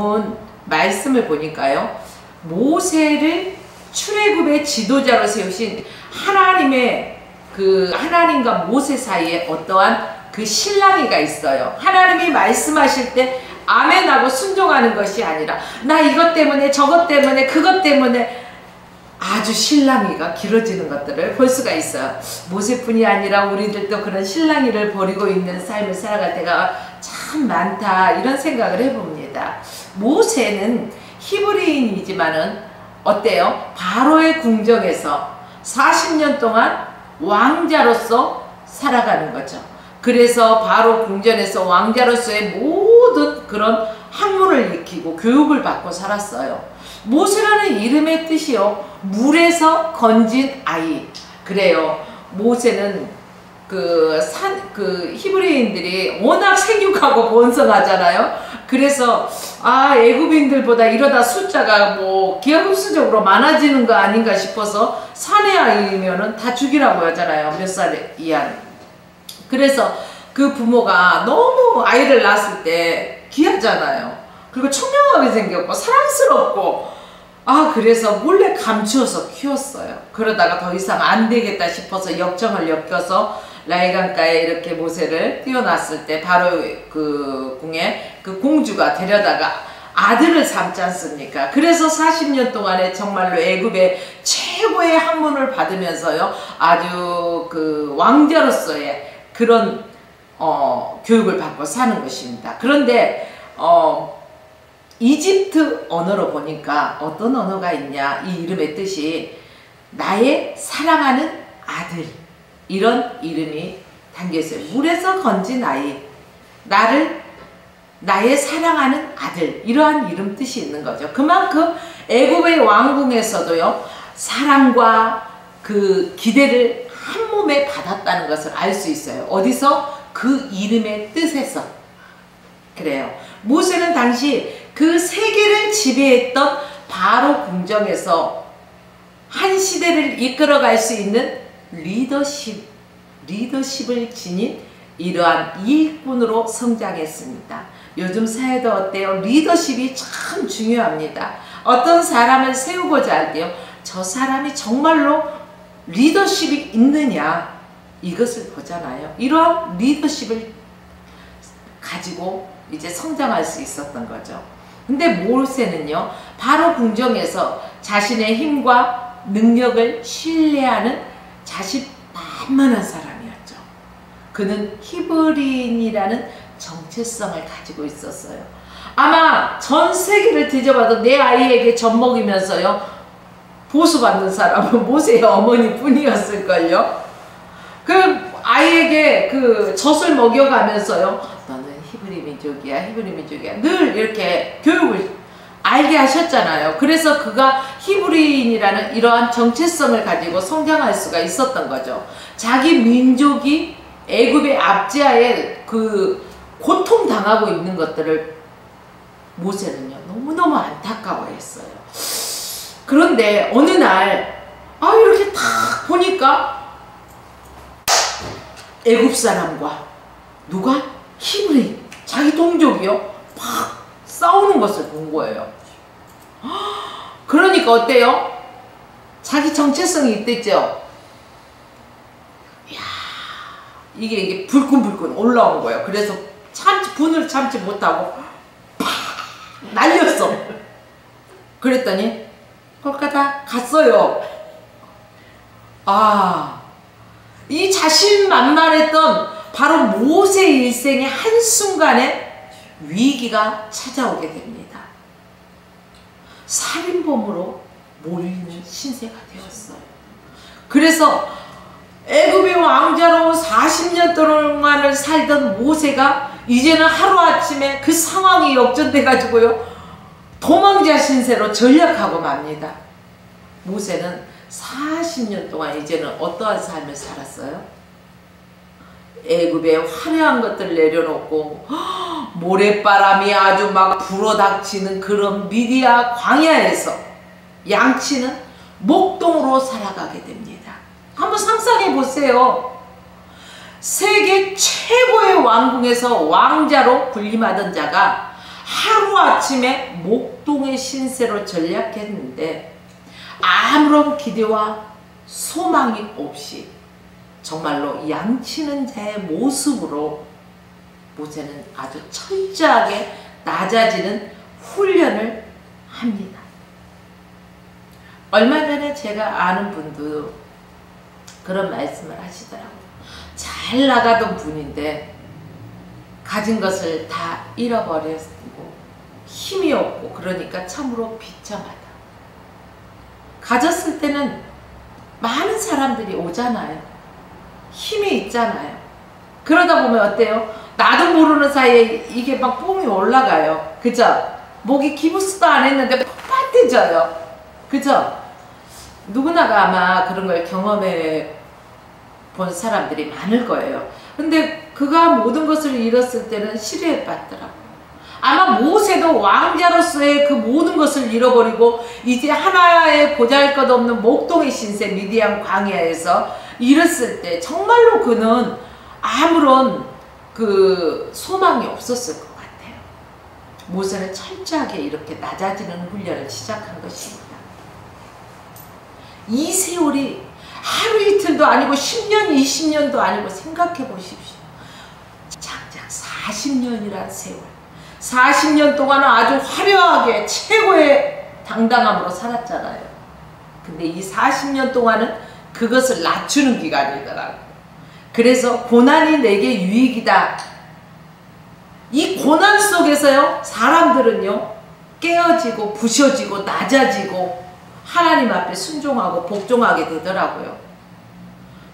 본 말씀을 보니까요, 모세를 출애굽의 지도자로 세우신 하나님의 그 하나님과 모세 사이에 어떠한 그 신랑이가 있어요. 하나님이 말씀하실 때 아멘하고 순종하는 것이 아니라 나 이것 때문에 저것 때문에 그것 때문에 아주 실랑이가 길어지는 것들을 볼 수가 있어요. 모세뿐이 아니라 우리들도 그런 실랑이를 벌이고 있는 삶을 살아갈 때가 참 많다, 이런 생각을 해봅니다. 모세는 히브리인이지만은 어때요? 바로의 궁정에서 40년 동안 왕자로서 살아가는 거죠. 그래서 바로 궁전에서 왕자로서의 모든 그런 학문을 익히고 교육을 받고 살았어요. 모세라는 이름의 뜻이요, 물에서 건진 아이. 그래요. 모세는 그 히브리인들이 워낙 생육하고 번성하잖아요. 그래서 애굽인들보다 이러다 숫자가 뭐 기하급수적으로 많아지는 거 아닌가 싶어서 사내 아이면은 다 죽이라고 하잖아요. 몇 살 이하는. 그래서 그 부모가 너무 아이를 낳았을 때 귀하잖아요. 그리고 청량하게 생겼고 사랑스럽고, 그래서 몰래 감추어서 키웠어요. 그러다가 더 이상 안 되겠다 싶어서 역정을 엮여서 나일강가에 이렇게 모세를 띄워놨을 때 바로 그 궁에 그 공주가 데려다가 아들을 삼지 않습니까? 그래서 40년 동안에 정말로 애굽의 최고의 학문을 받으면서요, 아주 그 왕자로서의 그런 교육을 받고 사는 것입니다. 그런데 이집트 언어로 보니까 어떤 언어가 있냐, 이 이름의 뜻이 나의 사랑하는 아들, 이런 이름이 담겨있어요. 물에서 건진 아이, 나의 사랑하는 아들, 이러한 이름 뜻이 있는 거죠. 그만큼 애굽의 왕궁에서도요, 사랑과 그 기대를 한 몸에 받았다는 것을 알 수 있어요. 어디서? 그 이름의 뜻에서. 그래요. 모세는 당시 그 세계를 지배했던 바로 궁정에서 한 시대를 이끌어갈 수 있는 리더십을 지닌 이러한 일꾼으로 성장했습니다. 요즘 사회도 어때요? 리더십이 참 중요합니다. 어떤 사람을 세우고자 할 때요, 저 사람이 정말로 리더십이 있느냐, 이것을 보잖아요. 이러한 리더십을 가지고 이제 성장할 수 있었던 거죠. 근데 모세는요, 바로 궁정에서 자신의 힘과 능력을 신뢰하는 자신만만한 사람이었죠. 그는 히브리인이라는 정체성을 가지고 있었어요. 아마 전 세계를 뒤져봐도 내 아이에게 젖 먹이면서요, 보수받는 사람은 모세의 어머니뿐이었을걸요. 그 아이에게 그 젖을 먹여가면서요, 너는 히브리 민족이야 늘 이렇게 교육을 알게 하셨잖아요. 그래서 그가 히브리인이라는 이러한 정체성을 가지고 성장할 수가 있었던 거죠. 자기 민족이 애굽의 압제하에 그 고통당하고 있는 것들을 모세는요, 너무너무 안타까워했어요. 그런데 어느 날 이렇게 딱 보니까 애굽 사람과 누가? 히브리, 자기 동족이요, 막 싸우는 것을 본 거예요. 그러니까 어때요? 자기 정체성이 있댔죠. 이야, 이게 불끈불끈 올라온 거예요. 그래서 분을 참지 못하고 팍 날렸어. 그랬더니 꼴까다 갔어요. 이 자신만만했던 바로 모세 일생의 한순간에 위기가 찾아오게 됩니다. 살인범으로 몰리는 신세가 되었어요. 그래서 애굽의 왕자로 40년 동안을 살던 모세가 이제는 하루아침에 그 상황이 역전돼 가지고요, 도망자 신세로 전락하고 맙니다. 모세는 40년 동안 이제는 어떠한 삶을 살았어요? 애굽의 화려한 것들을 내려놓고 모래바람이 아주 막 불어닥치는 그런 미디아 광야에서 양치는 목동으로 살아가게 됩니다. 한번 상상해 보세요. 세계 최고의 왕궁에서 왕자로 군림하던 자가 하루아침에 목동의 신세로 전락했는데 아무런 기대와 소망이 없이 정말로 양치는 자의 모습으로 모세는 아주 철저하게 낮아지는 훈련을 합니다. 얼마 전에 제가 아는 분도 그런 말씀을 하시더라고요. 잘 나가던 분인데 가진 것을 다 잃어버렸고 힘이 없고 그러니까 참으로 비참하다. 가졌을 때는 많은 사람들이 오잖아요. 힘이 있잖아요. 그러다 보면 어때요? 나도 모르는 사이에 이게 막 뽕이 올라가요. 그죠? 목이 기부스도 안 했는데 뻣뻣해져요. 그죠? 누구나가 아마 그런 걸 경험해 본 사람들이 많을 거예요. 근데 그가 모든 것을 잃었을 때는 시련에 빠졌더라고요. 아마 모세도 왕자로서의 그 모든 것을 잃어버리고 이제 하나의 보잘것없는 목동의 신세 미디안 광야에서 잃었을 때 정말로 그는 아무런 그 소망이 없었을 것 같아요. 모세는 철저하게 이렇게 낮아지는 훈련을 시작한 것입니다. 이 세월이 하루 이틀도 아니고 10년, 20년도 아니고 생각해 보십시오. 장장 40년이란 세월. 40년 동안은 아주 화려하게 최고의 당당함으로 살았잖아요. 근데 이 40년 동안은 그것을 낮추는 기간이더라고요. 그래서 고난이 내게 유익이다. 이 고난 속에서요, 사람들은요, 깨어지고 부셔지고 낮아지고 하나님 앞에 순종하고 복종하게 되더라고요.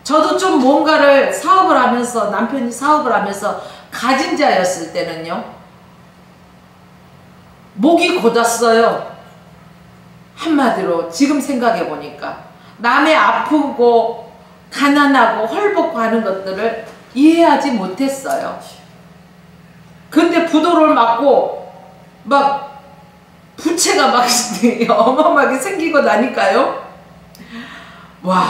저도 좀 뭔가를 사업을 하면서, 남편이 사업을 하면서 가진 자였을 때는요, 목이 곧았어요. 한마디로 지금 생각해 보니까 남의 아프고 가난하고 헐벗고 하는 것들을 이해하지 못했어요. 근데 부도를 맞고 막 부채가 막 어마어마하게 생기고 나니까요, 와,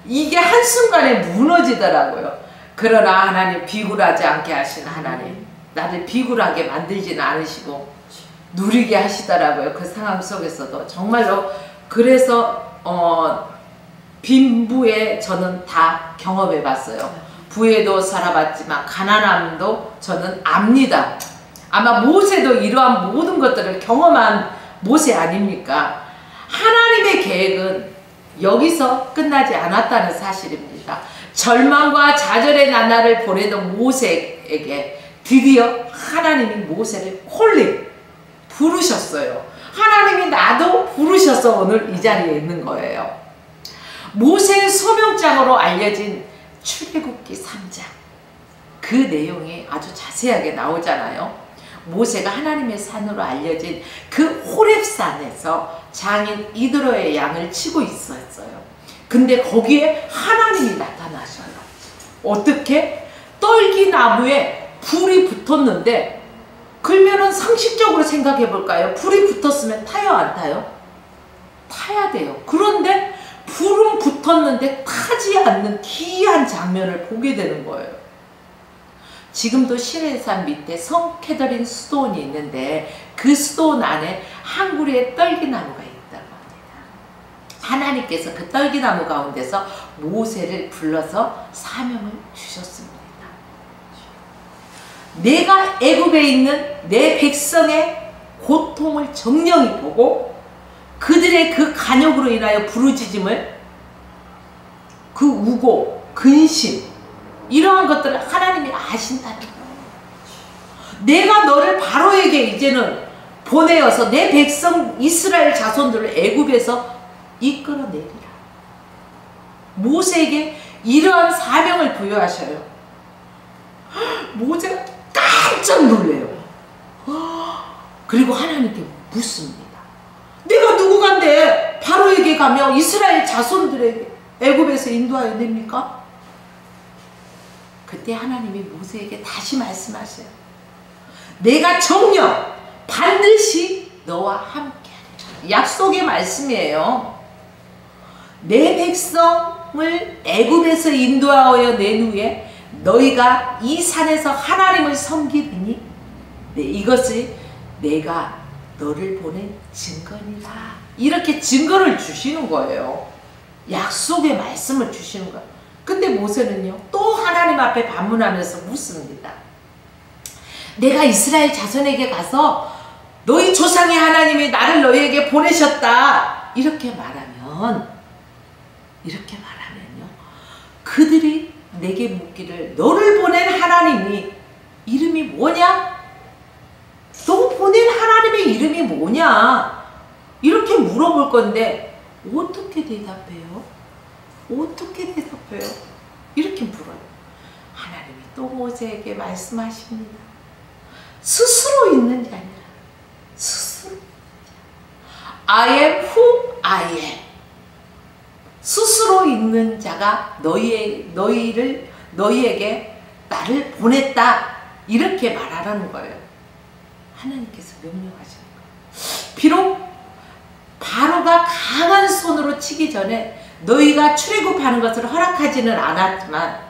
이게 한순간에 무너지더라고요. 그러나 하나님, 비굴하지 않게 하신 하나님, 나를 비굴하게 만들지는 않으시고 누리게 하시더라고요. 그 상황 속에서도 정말로. 그래서 빈부에 저는 다 경험해 봤어요. 부에도 살아봤지만 가난함도 저는 압니다. 아마 모세도 이러한 모든 것들을 경험한 모세 아닙니까? 하나님의 계획은 여기서 끝나지 않았다는 사실입니다. 절망과 좌절의 나날을 보내던 모세에게 드디어 하나님이 모세를 부르셨어요. 하나님이 나도 부르셔서 오늘 이 자리에 있는 거예요. 모세의 소명장으로 알려진 출애굽기 3장, 그 내용이 아주 자세하게 나오잖아요. 모세가 하나님의 산으로 알려진 그 호렙산에서 장인 이드로의 양을 치고 있었어요. 근데 거기에 하나님이 나타나셔요. 어떻게? 떨기나무에 불이 붙었는데, 그러면은 상식적으로 생각해 볼까요? 불이 붙었으면 타요, 안 타요? 타야 돼요. 그런데 불은 붙었는데 타지 않는 기이한 장면을 보게 되는 거예요. 지금도 시내산 밑에 성 캐더린 수도원이 있는데 그 수도원 안에 한 그루의 떨기나무가 있다고 합니다. 하나님께서 그 떨기나무 가운데서 모세를 불러서 사명을 주셨습니다. 내가 애굽에 있는 내 백성의 고통을 정령히 보고 그들의 그 간역으로 인하여 부르짖음을, 그 우고, 근심, 이러한 것들을 하나님이 아신다는 거예요. 내가 너를 바로에게 이제는 보내어서 내 백성 이스라엘 자손들을 애굽에서 이끌어내리라. 모세에게 이러한 사명을 부여하셔요. 모세가 깜짝 놀래요. 그리고 하나님께 묻습니다. 내가 누구간데 바로에게 가며 이스라엘 자손들에게 애굽에서 인도하여 냅니까? 그때 하나님이 모세에게 다시 말씀하세요. 내가 정녕 반드시 너와 함께하리라. 약속의 말씀이에요. 내 백성을 애굽에서 인도하여 낸 후에 너희가 이 산에서 하나님을 섬기리니 이것이 내가 너를 보낸 증거니라. 이렇게 증거를 주시는 거예요. 약속의 말씀을 주시는 거예요. 근데 모세는요, 또 하나님 앞에 반문하면서 묻습니다. 내가 이스라엘 자손에게 가서 너희 조상의 하나님이 나를 너희에게 보내셨다. 이렇게 말하면요, 그들이 내게 묻기를 너를 보낸 하나님이 이름이 뭐냐? 너 보낸 하나님의 이름이 뭐냐? 이렇게 물어볼 건데 어떻게 대답해요? 어떻게 대답해요? 이렇게 물어요. 하나님이 또 모세에게 말씀하십니다. 스스로 있는 게 아니라 스스로 I am who I am. 스스로 있는 자가 너희에게 나를 보냈다. 이렇게 말하라는 거예요. 하나님께서 명령하시는 거예요. 비록 바로가 강한 손으로 치기 전에 너희가 출애굽하는 것을 허락하지는 않았지만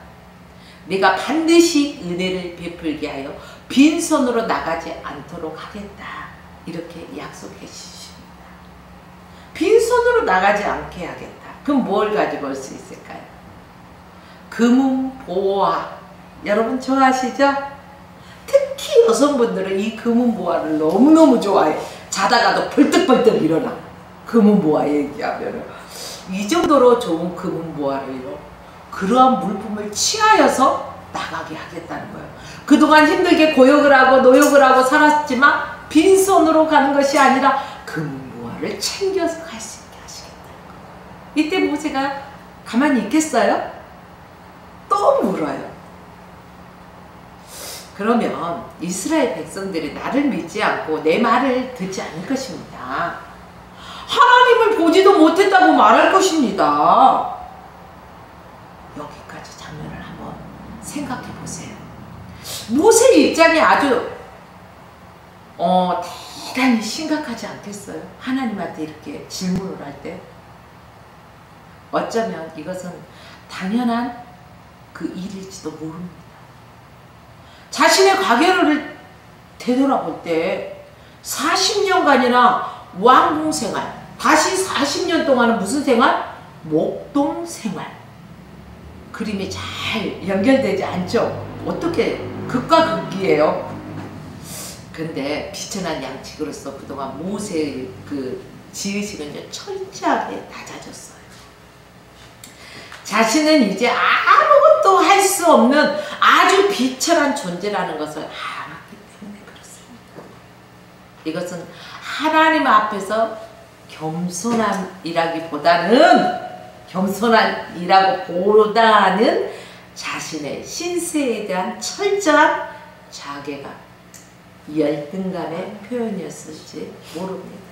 내가 반드시 은혜를 베풀게 하여 빈손으로 나가지 않도록 하겠다. 이렇게 약속해 주십니다. 빈손으로 나가지 않게 하겠다. 그럼 뭘 가지고 올 수 있을까요? 금은 보화. 여러분 좋아하시죠? 특히 여성분들은 이 금은 보화를 너무너무 좋아해요. 자다가도 벌떡벌떡 일어나. 금은 보화 얘기하면 이 정도로 좋은 금은 보화를요, 그러한 물품을 취하여서 나가게 하겠다는 거예요. 그동안 힘들게 고역을 하고 노역을 하고 살았지만 빈손으로 가는 것이 아니라 금은 보화를 챙겨서 갈 수 있게 하시겠다는 거예요. 이때 모세가 가만히 있겠어요? 또 물어요. 그러면 이스라엘 백성들이 나를 믿지 않고 내 말을 듣지 않을 것입니다. 하나님을 보지도 못했다고 말할 것입니다. 여기까지 장면을 한번 생각해 보세요. 모세의 입장이 아주 대단히 심각하지 않겠어요? 하나님한테 이렇게 질문을 할 때. 어쩌면 이것은 당연한 그 일일지도 모릅니다. 자신의 과거를 되돌아볼 때 40년간이나 왕궁 생활, 다시 40년 동안은 무슨 생활? 목동 생활. 그림이 잘 연결되지 않죠? 어떻게 극과 극이에요. 근데 비천한 양측으로서 그동안 모세의 그 지으시는 철저하게 낮아졌어요. 자신은 이제 아무것도 할 수 없는 아주 비천한 존재라는 것을 알았기 때문에 그렇습니다. 이것은 하나님 앞에서 겸손함이라기보다는 자신의 신세에 대한 철저한 자괴감, 열등감의 표현이었을지 모릅니다.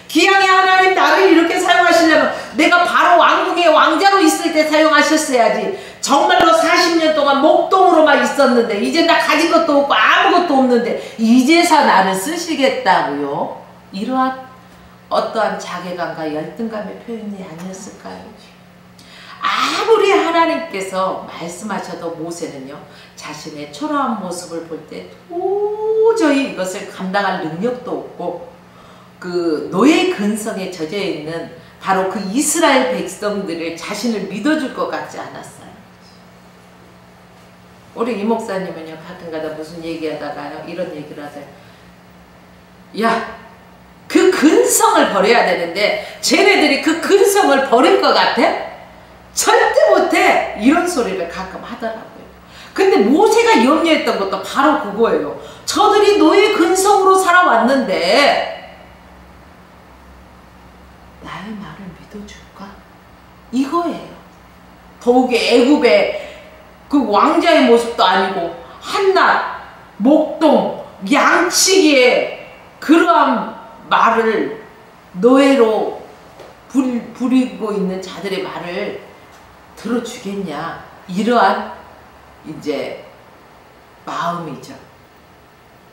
기왕에 하나님 나를 이렇게 사용하시려면 내가 바로 왕궁의 왕자로 있을 때 사용하셨어야지. 정말로 40년 동안 목동으로만 있었는데 이제 나 가진 것도 없고 아무것도 없는데 이제서 나를 쓰시겠다고요? 이러한 어떠한 자괴감과 열등감의 표현이 아니었을까요? 아무리 하나님께서 말씀하셔도 모세는요, 자신의 초라한 모습을 볼 때 도저히 이것을 감당할 능력도 없고 그 노예 근성에 젖어 있는 바로 그 이스라엘 백성들을 자신을 믿어줄 것 같지 않았어요. 우리 이 목사님은요, 가끔가다 무슨 얘기하다가요, 이런 얘기를 하세요. 야, 그 근성을 버려야 되는데 쟤네들이 그 근성을 버릴 것 같아? 절대 못해! 이런 소리를 가끔 하더라고요. 근데 모세가 염려했던 것도 바로 그거예요. 저들이 노예 근성으로 살아왔는데 나의 말을 믿어줄까? 이거예요. 더욱이 애굽의 그 왕자의 모습도 아니고 한낱 목동 양치기에 그러한 말을 노예로 부리고 있는 자들의 말을 들어주겠냐, 이러한 이제 마음이죠.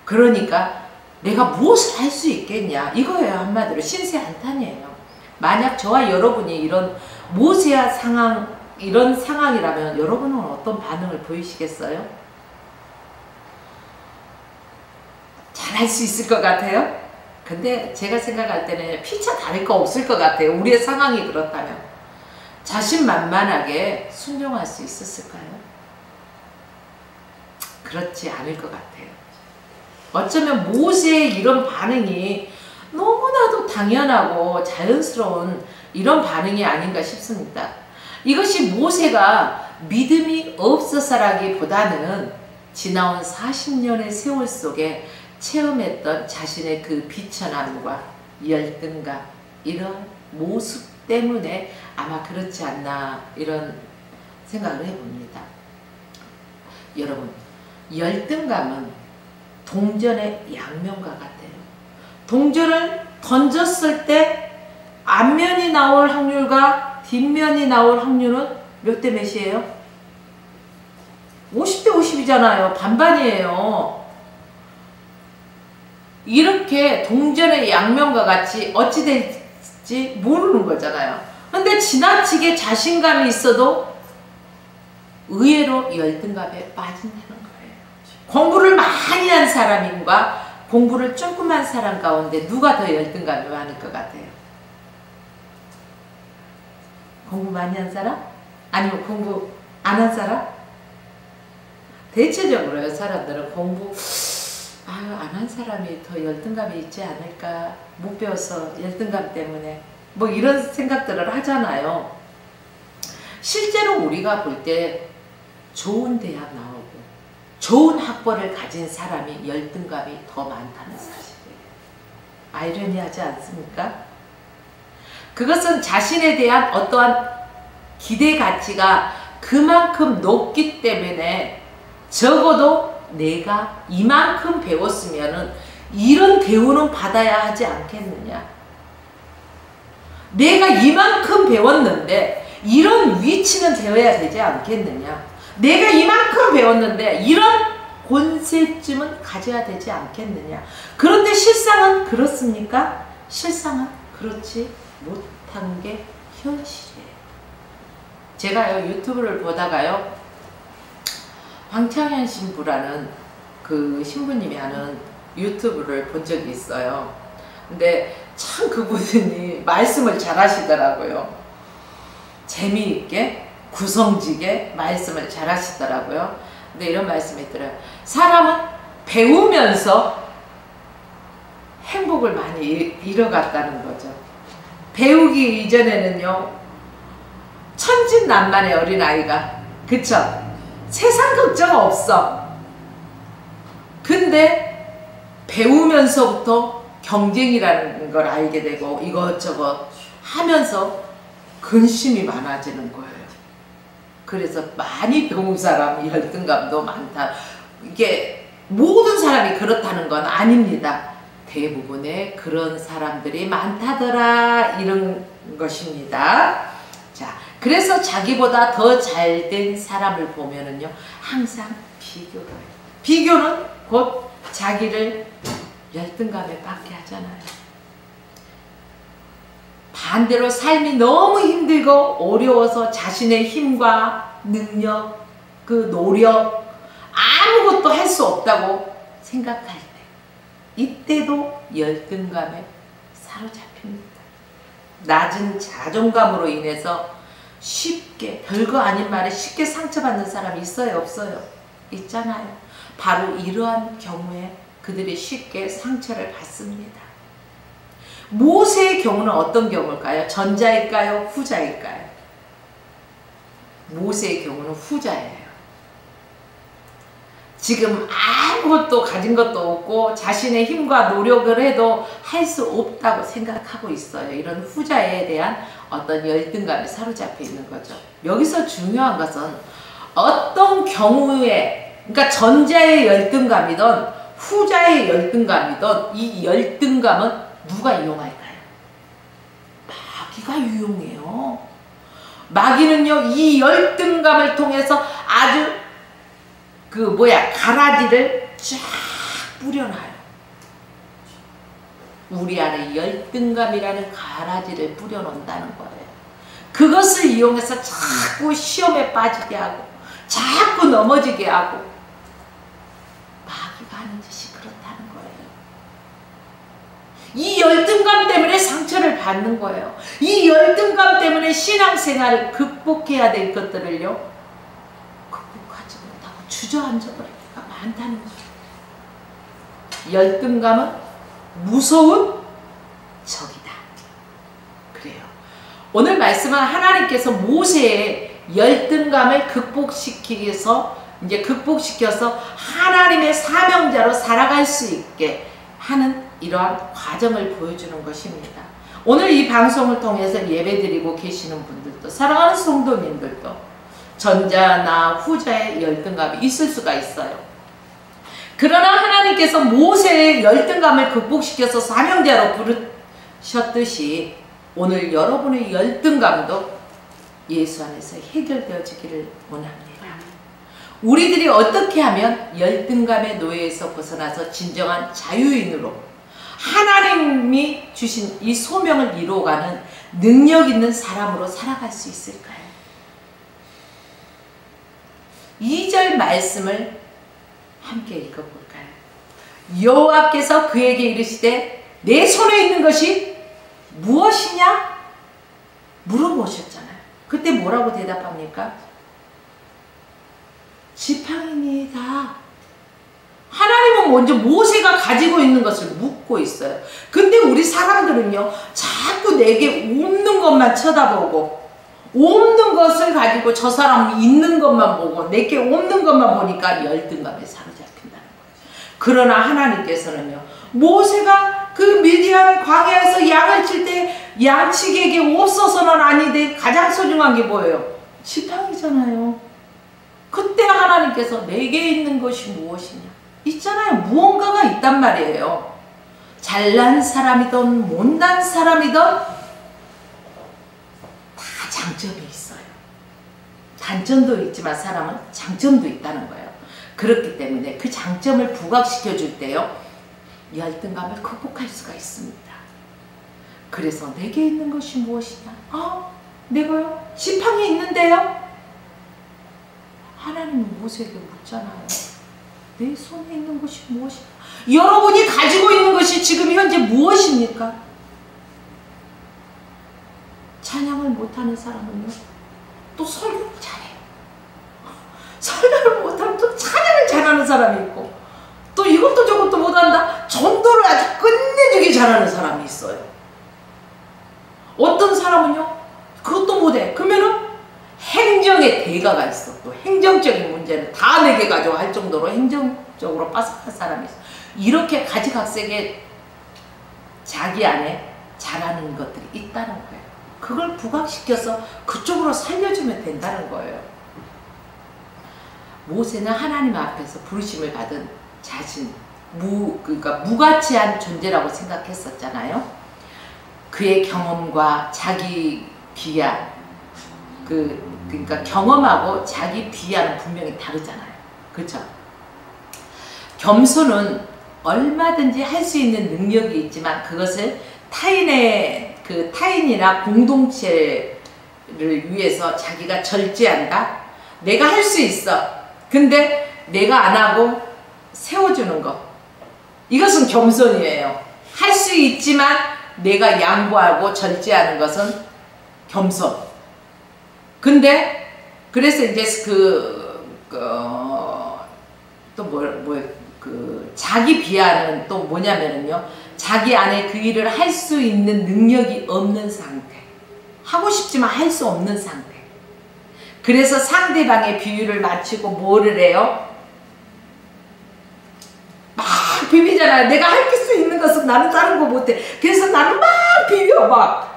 그러니까 내가 무엇을 할 수 있겠냐, 이거예요. 한마디로 신세 한탄이에요. 만약 저와 여러분이 이런 모세와 이런 상황이라면 여러분은 어떤 반응을 보이시겠어요? 잘할 수 있을 것 같아요? 근데 제가 생각할 때는 피차 다를 거 없을 것 같아요. 우리의 상황이 그렇다면. 자신만만하게 순종할 수 있었을까요? 그렇지 않을 것 같아요. 어쩌면 모세의 이런 반응이 너무나도 당연하고 자연스러운 이런 반응이 아닌가 싶습니다. 이것이 모세가 믿음이 없어서라기보다는 지나온 40년의 세월 속에 체험했던 자신의 그 비천함과 열등감, 이런 모습 때문에 아마 그렇지 않나 이런 생각을 해봅니다. 여러분, 열등감은 동전의 양면과 같아요. 동전을 던졌을 때 앞면이 나올 확률과 뒷면이 나올 확률은 몇 대 몇이에요? 50대 50이잖아요. 반반이에요. 이렇게 동전의 양면과 같이 어찌 될지 모르는 거잖아요. 근데 지나치게 자신감이 있어도 의외로 열등감에 빠진다는 거예요. 공부를 많이 한 사람과 공부를 조금 한 사람 가운데 누가 더 열등감이 많을 것 같아요? 공부 많이 한 사람? 아니면 공부 안 한 사람? 대체적으로요, 사람들은 공부 안 한 사람이 더 열등감이 있지 않을까, 못 배워서 열등감 때문에 뭐 이런 생각들을 하잖아요. 실제로 우리가 볼 때 좋은 대학 나오고 좋은 학벌을 가진 사람이 열등감이 더 많다는 사실이에요. 아이러니하지 않습니까? 그것은 자신에 대한 어떠한 기대 가치가 그만큼 높기 때문에 적어도 내가 이만큼 배웠으면 이런 대우는 받아야 하지 않겠느냐. 내가 이만큼 배웠는데 이런 위치는 되어야 되지 않겠느냐. 내가 이만큼 배웠는데 이런 권세쯤은 가져야 되지 않겠느냐. 그런데 실상은 그렇습니까? 실상은 그렇지 못한 게 현실이에요. 제가요, 유튜브를 보다가요, 황창현 신부라는 그 신부님이 하는 유튜브를 본 적이 있어요. 근데 참 그분이 말씀을 잘 하시더라고요. 재미있게 구성지게 말씀을 잘 하시더라고요. 근데 이런 말씀이 있더라고요. 사람은 배우면서 행복을 많이 잃어갔다는 거죠. 배우기 이전에는요, 천진난만의 어린아이가, 그쵸? 세상 걱정 없어. 근데 배우면서부터 경쟁이라는 걸 알게 되고 이것저것 하면서 근심이 많아지는 거예요. 그래서 많이 배운 사람이 열등감도 많다. 이게 모든 사람이 그렇다는 건 아닙니다. 대부분의 그런 사람들이 많다더라, 이런 것입니다. 자, 그래서 자기보다 더 잘된 사람을 보면은요, 항상 비교를 해요. 비교는 곧 자기를 열등감에 빠지게 하잖아요. 반대로 삶이 너무 힘들고 어려워서 자신의 힘과 능력, 그 노력, 아무것도 할 수 없다고 생각할 때, 이때도 열등감에 사로잡힙니다. 낮은 자존감으로 인해서 쉽게, 별거 아닌 말에 쉽게 상처받는 사람이 있어요, 없어요? 있잖아요. 바로 이러한 경우에 그들이 쉽게 상처를 받습니다. 모세의 경우는 어떤 경우일까요? 전자일까요? 후자일까요? 모세의 경우는 후자예요. 지금 아무것도 가진 것도 없고 자신의 힘과 노력을 해도 할 수 없다고 생각하고 있어요. 이런 후자에 대한 어떤 열등감에 사로잡혀 있는 거죠. 여기서 중요한 것은 어떤 경우에, 그러니까 전자의 열등감이든 후자의 열등감이든 이 열등감은 누가 이용할까요? 마귀가 이용해요. 마귀는요, 이 열등감을 통해서 아주 가라지를 쫙 뿌려놔요. 우리 안에 열등감이라는 가라지를 뿌려놓는다는 거예요. 그것을 이용해서 자꾸 시험에 빠지게 하고 자꾸 넘어지게 하고, 마귀가 하는 짓이 그렇다는 거예요. 이 열등감 때문에 상처를 받는 거예요. 이 열등감 때문에 신앙생활을 극복해야 될 것들을요, 극복하지 못하고 주저앉아 버릴 때가 많다는 거죠. 열등감은 무서운 적이다. 그래요. 오늘 말씀은 하나님께서 모세의 열등감을 극복시켜서 하나님의 사명자로 살아갈 수 있게 하는 이러한 과정을 보여주는 것입니다. 오늘 이 방송을 통해서 예배드리고 계시는 분들도, 사랑하는 성도님들도 전자나 후자의 열등감이 있을 수가 있어요. 그러나 하나님께서 모세의 열등감을 극복시켜서 사명자로 부르셨듯이 오늘 여러분의 열등감도 예수 안에서 해결되어지기를 원합니다. 우리들이 어떻게 하면 열등감의 노예에서 벗어나서 진정한 자유인으로 하나님이 주신 이 소명을 이루어가는 능력 있는 사람으로 살아갈 수 있을까요? 2절 말씀을 함께 읽어볼까요? 여호와께서 그에게 이르시되 내 손에 있는 것이 무엇이냐? 물어보셨잖아요. 그때 뭐라고 대답합니까? 지팡이니다. 하나님은 먼저 모세가 가지고 있는 것을 묻고 있어요. 근데 우리 사람들은요, 자꾸 내게 없는 것만 쳐다보고, 없는 것을 가지고 저 사람 있는 것만 보고, 내게 없는 것만 보니까 열등감에 사로잡힌다는 거예요. 그러나 하나님께서는요, 모세가 그 미디안 광야에서 양을 칠 때 양치기에게 없어서는 아닌데 가장 소중한 게 뭐예요? 지팡이잖아요. 그때 하나님께서 내게 있는 것이 무엇이냐? 있잖아요. 무언가가 있단 말이에요. 잘난 사람이든 못난 사람이든 다 장점이 있어요. 단점도 있지만 사람은 장점도 있다는 거예요. 그렇기 때문에 그 장점을 부각시켜 줄 때요, 열등감을 극복할 수가 있습니다. 그래서 내게 있는 것이 무엇이냐? 내가요? 지팡이 있는데요? 하나님은 모세에게 묻잖아요. 내 손에 있는 것이 무엇이냐? 여러분이 가지고 있는 것이 지금 현재 무엇입니까? 찬양을 못하는 사람은요, 또 설교를 잘해요. 설교를 못하면 또 찬양을 잘하는 사람이 있고, 또 이것도 저것도 못한다? 전도를 아주 끝내주기 잘하는 사람이 있어요. 어떤 사람은요, 그것도 못해. 그러면은 행정의 대가가 있어. 또 행정적인 문제는 다 내게 가지고 할 정도로 행정적으로 빠삭한 사람이 있어. 이렇게 가지각색의 자기 안에 잘하는 것들이 있다는 거예요. 그걸 부각시켜서 그쪽으로 살려주면 된다는 거예요. 모세는 하나님 앞에서 부르심을 받은 자신, 그러니까 무가치한 존재라고 생각했었잖아요. 그의 경험과 자기 비하, 그러니까 경험하고 자기 비하는 분명히 다르잖아요. 그렇죠? 겸손은 얼마든지 할 수 있는 능력이 있지만 그것을 타인이나 공동체를 위해서 자기가 절제한다? 내가 할 수 있어. 근데 내가 안 하고 세워주는 것. 이것은 겸손이에요. 할 수 있지만 내가 양보하고 절제하는 것은 겸손. 근데 그래서 이제 자기 비하는 또 뭐냐면요, 자기 안에 그 일을 할 수 있는 능력이 없는 상태, 하고 싶지만 할 수 없는 상태. 그래서 상대방의 비유를 맞추고 뭐를 해요? 막 비비잖아요. 내가 할 수 있는 것은 나는 다른 거 못해. 그래서 나는 막 비벼. 막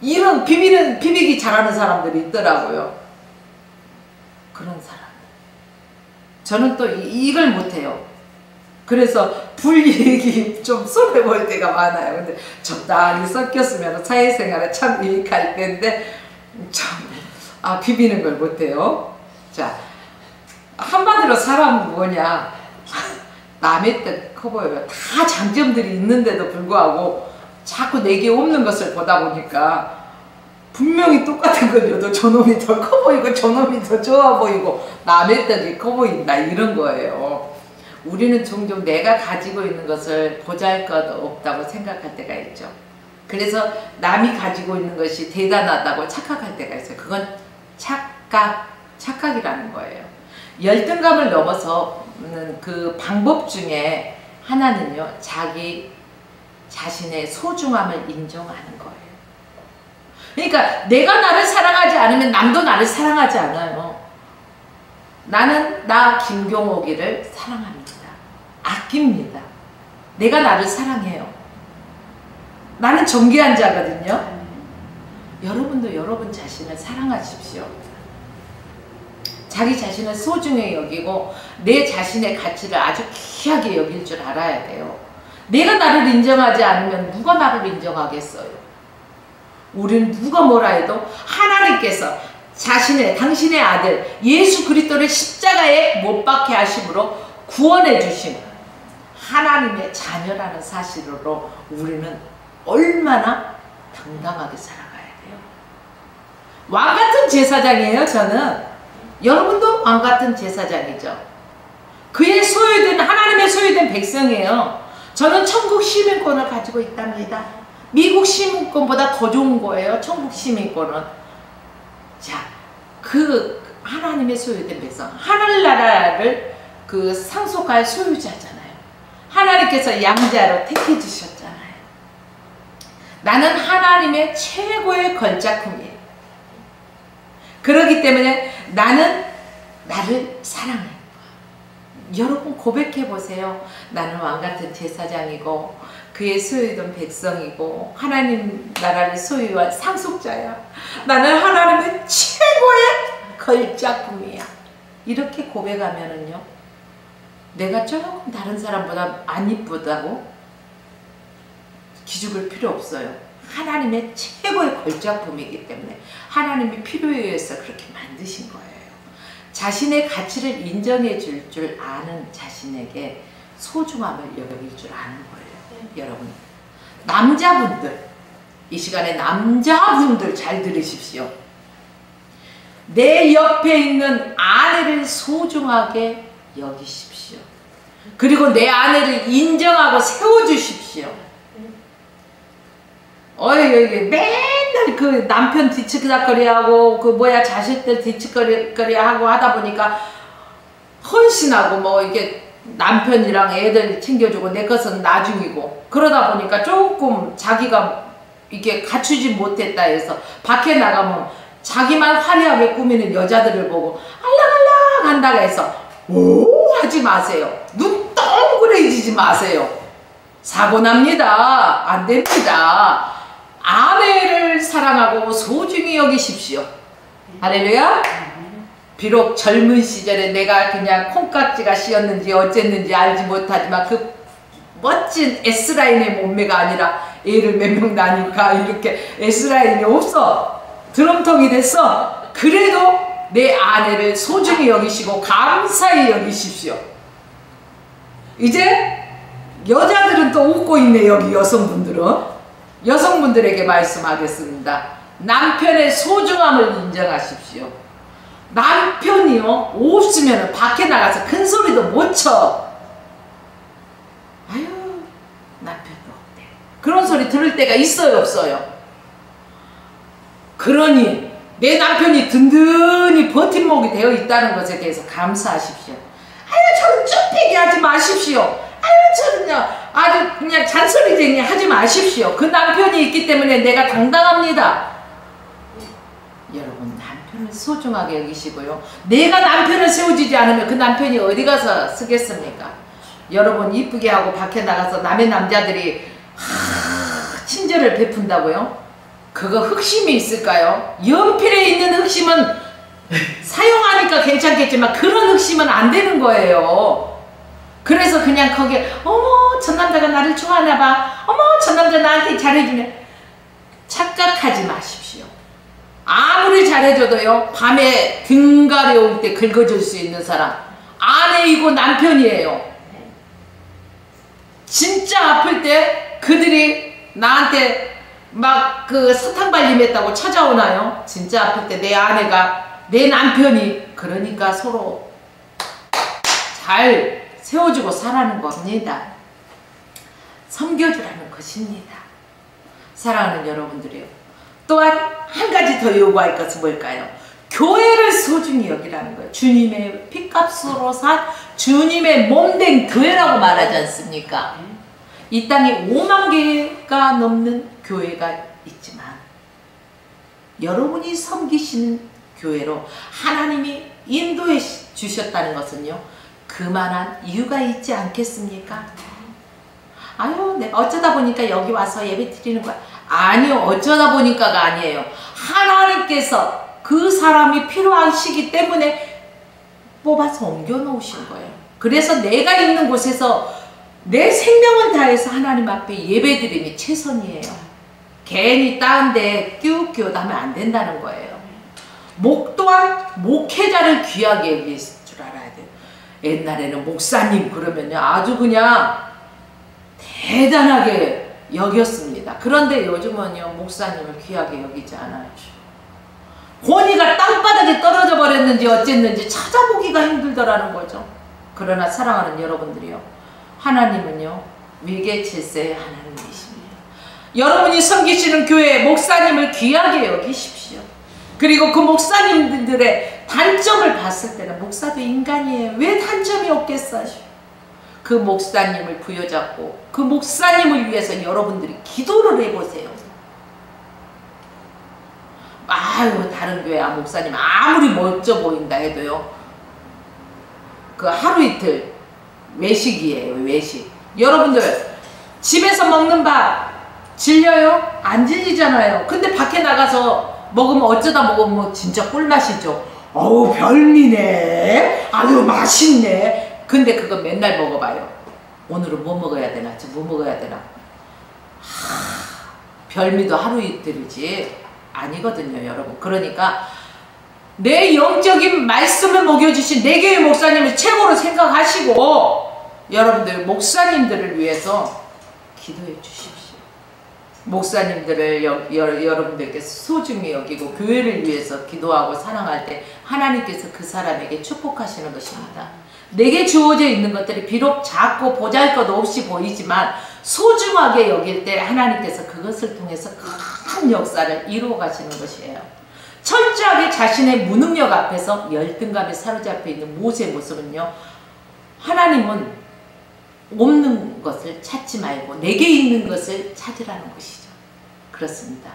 이런 비비기 잘하는 사람들이 있더라고요. 그런 사람. 저는 또 이걸 못해요. 그래서 불이익이 좀 손해볼 때가 많아요. 근데 적당히 섞였으면 사회생활에 참 유익할 텐데 비비는 걸 못해요. 자, 한마디로 사람은 뭐냐, 남의 뜻 커 보여요. 다 장점들이 있는데도 불구하고 자꾸 내게 없는 것을 보다 보니까 분명히 똑같은 걸려도 저놈이 더 커 보이고 저놈이 더 좋아 보이고 남의 뜻이 커 보인다, 이런 거예요. 우리는 종종 내가 가지고 있는 것을 보잘것없다고 생각할 때가 있죠. 그래서 남이 가지고 있는 것이 대단하다고 착각할 때가 있어요. 그건 착각이라는 거예요. 열등감을 넘어서는 그 방법 중에 하나는요, 자기 자신의 소중함을 인정하는 거예요. 그러니까 내가 나를 사랑하지 않으면 남도 나를 사랑하지 않아요. 나는 나 김경옥이를 사랑합니다. 아낍니다. 내가 나를 사랑해요. 나는 존귀한 자거든요. 여러분도 여러분 자신을 사랑하십시오. 자기 자신을 소중히 여기고 내 자신의 가치를 아주 귀하게 여길 줄 알아야 돼요. 내가 나를 인정하지 않으면 누가 나를 인정하겠어요? 우리는 누가 뭐라 해도 하나님께서 당신의 아들 예수 그리스도를 십자가에 못 박게 하심으로 구원해 주신 하나님의 자녀라는 사실로 우리는 얼마나 당당하게 살아가야 돼요. 왕같은 제사장이에요. 저는. 여러분도 왕같은 제사장이죠. 그의 소유된, 하나님의 소유된 백성이에요. 저는 천국 시민권을 가지고 있답니다. 미국 시민권보다 더 좋은 거예요. 천국 시민권은. 자, 그 하나님의 소유된 백성, 하늘나라를 그 상속할 소유자잖아요. 하나님께서 양자로 택해 주셨잖아요. 나는 하나님의 최고의 걸작품이에요. 그렇기 때문에 나는 나를 사랑해. 여러분 고백해 보세요. 나는 왕같은 제사장이고 그의 소유된 백성이고 하나님 나라를 소유한 상속자야. 나는 하나님의 최고의 걸작품이야. 이렇게 고백하면은요, 내가 조금 다른 사람보다 안 이쁘다고 기죽을 필요 없어요. 하나님의 최고의 걸작품이기 때문에 하나님이 필요에 의해서 그렇게 만드신 거예요. 자신의 가치를 인정해 줄 아는 자신에게 소중함을 여길 줄 아는 거예요. 여러분, 남자분들, 이 시간에 남자분들 잘 들으십시오. 내 옆에 있는 아내를 소중하게 여기십시오. 그리고 내 아내를 인정하고 세워주십시오. 맨날 그 남편 뒤치다거리하고 그 뭐야 자식들 뒤치거리하고 하다 보니까 헌신하고 뭐 이게 남편이랑 애들 챙겨주고 내 것은 나중이고 그러다 보니까 조금 자기가 이게 갖추지 못했다 해서 밖에 나가면 자기만 화려하게 꾸미는 여자들을 보고 알랑알랑 한다고 해서 오 하지 마세요. 눈 동그래지지 마세요. 사고 납니다. 안 됩니다. 아내를 사랑하고 소중히 여기십시오. 할렐루야. 비록 젊은 시절에 내가 그냥 콩깍지가 씌었는지 어쨌는지 알지 못하지만 그 멋진 S라인의 몸매가 아니라 애를 몇 명 낳으니까 이렇게 S라인이 없어. 드럼통이 됐어. 그래도 내 아내를 소중히 여기시고 감사히 여기십시오. 이제 여자들은 또 웃고 있네. 여기 여성분들은. 여성분들에게 말씀하겠습니다. 남편의 소중함을 인정하십시오. 남편이요 없으면 밖에 나가서 큰 소리도 못 쳐. 아유 남편도 없대. 그런 소리 들을 때가 있어요 없어요? 그러니 내 남편이 든든히 버팀목이 되어 있다는 것에 대해서 감사하십시오. 아유 저는 쭈빼기 하지 마십시오. 아유 저는요 아주 그냥 잔소리쟁이 하지 마십시오. 그 남편이 있기 때문에 내가 당당합니다. 여러분 남편을 소중하게 여기시고요. 내가 남편을 세워주지 않으면 그 남편이 어디 가서 쓰겠습니까? 여러분 이쁘게 하고 밖에 나가서 남의 남자들이 친절을 베푼다고요? 그거 흑심이 있을까요? 연필에 있는 흑심은 사용하니까 괜찮겠지만 그런 흑심은 안 되는 거예요. 그래서 그냥 거기에 어머 저 남자가 나를 좋아하나 봐. 어머 저 남자 나한테 잘해주네. 착각하지 마십시오. 아무리 잘해줘도요 밤에 등 가려울 때 긁어줄 수 있는 사람 아내이고 남편이에요. 진짜 아플 때 그들이 나한테 막 그 사탕 발림했다고 찾아오나요? 진짜 아플 때 내 아내가 내 남편이 그러니까 서로 잘 세워주고 사라는 겁니다. 섬겨주라는 것입니다. 사랑하는 여러분들이요. 또한 한 가지 더 요구할 것은 뭘까요? 교회를 소중히 여기라는 거예요. 주님의 피값으로 산 주님의 몸된 교회라고 말하지 않습니까? 이 땅에 5만 개가 넘는 교회가 있지만 여러분이 섬기시는 교회로 하나님이 인도해 주셨다는 것은요, 그만한 이유가 있지 않겠습니까? 아유, 내가 어쩌다 보니까 여기 와서 예배 드리는 거야. 아니요, 어쩌다 보니까가 아니에요. 하나님께서 그 사람이 필요한 시기 때문에 뽑아서 옮겨 놓으신 거예요. 그래서 내가 있는 곳에서 내 생명을 다해서 하나님 앞에 예배 드림이 최선이에요. 괜히 다른 데 끼우끼우도 하면 안 된다는 거예요. 또한 목회자를 귀하게 여길 줄 알아야 돼요. 옛날에는 목사님 그러면요, 아주 그냥 대단하게 여겼습니다. 그런데 요즘은요, 목사님을 귀하게 여기지 않아요. 권위가 땅바닥에 떨어져 버렸는지 어쨌는지 찾아보기가 힘들더라는 거죠. 그러나 사랑하는 여러분들이요, 하나님은요, 위계 질서의 하나님이십니다. 여러분이 섬기시는 교회 목사님을 귀하게 여기십시오. 그리고 그 목사님들의 단점을 봤을 때는 목사도 인간이에요. 왜 단점이 없겠어요? 그 목사님을 부여잡고 그 목사님을 위해서 여러분들이 기도를 해보세요. 아유, 다른 교회 목사님 아무리 멋져 보인다 해도요, 그 하루 이틀 외식이에요. 외식. 여러분들 집에서 먹는 밥 질려요? 안 질리잖아요. 근데 밖에 나가서 먹으면 어쩌다 먹으면 진짜 꿀맛이죠. 어우, 별미네. 아유, 맛있네. 근데 그거 맨날 먹어봐요. 오늘은 뭐 먹어야 되나? 뭐 먹어야 되나? 별미도 하루 이틀이지 아니거든요, 여러분. 그러니까 내 영적인 말씀을 먹여주신 내 교회 목사님을 최고로 생각하시고 여러분들 목사님들을 위해서 기도해 주십시오. 목사님들을 여러분들께 소중히 여기고 교회를 위해서 기도하고 사랑할 때 하나님께서 그 사람에게 축복하시는 것입니다. 내게 주어져 있는 것들이 비록 작고 보잘것없이 보이지만 소중하게 여길 때 하나님께서 그것을 통해서 큰 역사를 이루어 가시는 것이에요. 철저하게 자신의 무능력 앞에서 열등감에 사로잡혀 있는 모세의 모습은요, 하나님은 없는 것을 찾지 말고 내게 있는 것을 찾으라는 것이죠. 그렇습니다.